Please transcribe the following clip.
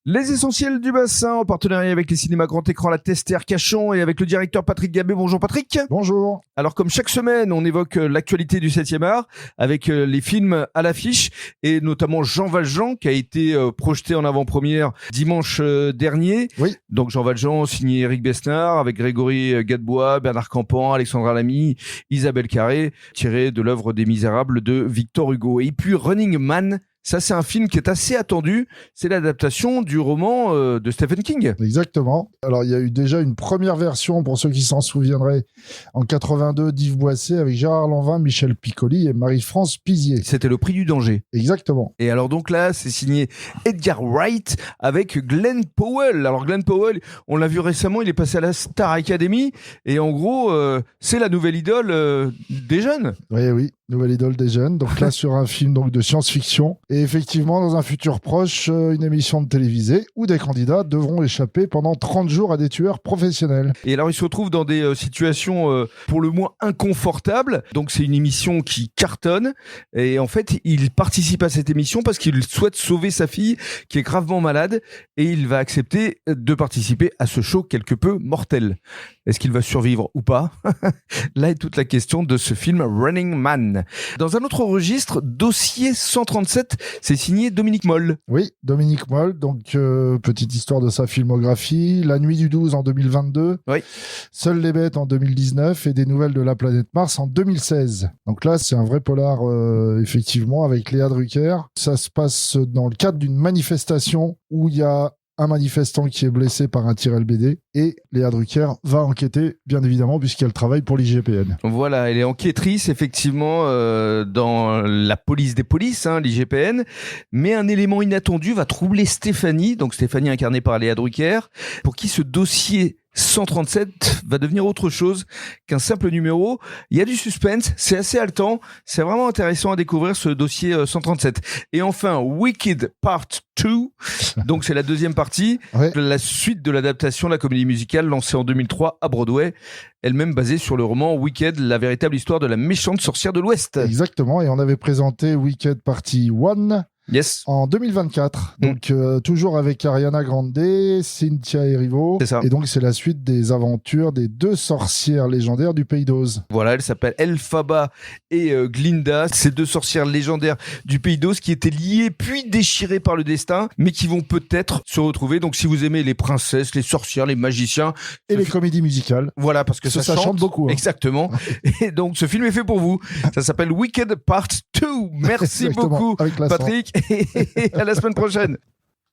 Les essentiels du bassin en partenariat avec les cinémas grand écran La Testère Cachan et avec le directeur Patrick Gabé. Bonjour Patrick. Bonjour. Alors comme chaque semaine, on évoque l'actualité du 7e art avec les films à l'affiche et notamment Jean Valjean qui a été projeté en avant-première dimanche dernier. Oui. Donc Jean Valjean signé Éric Besnard avec Grégory Gadebois, Bernard Campan, Alexandra Lamy, Isabelle Carré, tiré de l'œuvre des Misérables de Victor Hugo. Et puis Running Man. Ça, c'est un film qui est assez attendu. C'est l'adaptation du roman de Stephen King. Exactement. Alors, il y a eu déjà une première version, pour ceux qui s'en souviendraient, en 82, d'Yves Boisset, avec Gérard Lanvin, Michel Piccoli et Marie-France Pizier. C'était Le Prix du danger. Exactement. Et alors donc là, c'est signé Edgar Wright avec Glenn Powell. Alors Glenn Powell, on l'a vu récemment, il est passé à la Star Academy. Et en gros, c'est la nouvelle idole des jeunes. Oui, nouvelle idole des jeunes. Donc là, sur un film donc, de science-fiction. Et effectivement, dans un futur proche, une émission de télévisée où des candidats devront échapper pendant 30 jours à des tueurs professionnels. Et alors, ils se retrouvent dans des situations pour le moins inconfortables. Donc, c'est une émission qui cartonne. Et en fait, il participe à cette émission parce qu'il souhaite sauver sa fille qui est gravement malade. Et il va accepter de participer à ce show quelque peu mortel. Est-ce qu'il va survivre ou pas? Là est toute la question de ce film Running Man. Dans un autre registre, Dossier 137, c'est signé Dominique Moll. Oui, Dominique Moll, donc petite histoire de sa filmographie. La Nuit du 12 en 2022, oui. Seules les bêtes en 2019 et Des nouvelles de la planète Mars en 2016. Donc là, c'est un vrai polar, effectivement, avec Léa Drucker. Ça se passe dans le cadre d'une manifestation où il y a un manifestant qui est blessé par un tir LBD et Léa Drucker va enquêter, bien évidemment, puisqu'elle travaille pour l'IGPN. Voilà, elle est enquêtrice, effectivement, dans la police des polices, l'IGPN, mais un élément inattendu va troubler Stéphanie, donc Stéphanie incarnée par Léa Drucker, pour qui ce dossier 137 va devenir autre chose qu'un simple numéro. Il y a du suspense, c'est assez haletant, c'est vraiment intéressant à découvrir ce dossier 137. Et enfin, Wicked Part 2, donc c'est la deuxième partie, ouais. La suite de l'adaptation de la comédie musicale lancée en 2003 à Broadway, elle-même basée sur le roman Wicked, la véritable histoire de la méchante sorcière de l'Ouest. Exactement, et on avait présenté Wicked Party 1 yes. En 2024, donc toujours avec Ariana Grande, Cynthia Erivo, c'est ça. Et donc c'est la suite des aventures des deux sorcières légendaires du Pays d'Oz. Voilà, elles s'appellent Elphaba et Glinda, ces deux sorcières légendaires du Pays d'Oz qui étaient liées puis déchirées par le destin, mais qui vont peut-être se retrouver. Donc si vous aimez les princesses, les sorcières, les magiciens... Et les comédies musicales. Voilà, parce que ça chante beaucoup. Hein. Exactement. Et donc ce film est fait pour vous. Ça s'appelle Wicked Part 2. Merci beaucoup Patrick. Et à la semaine prochaine.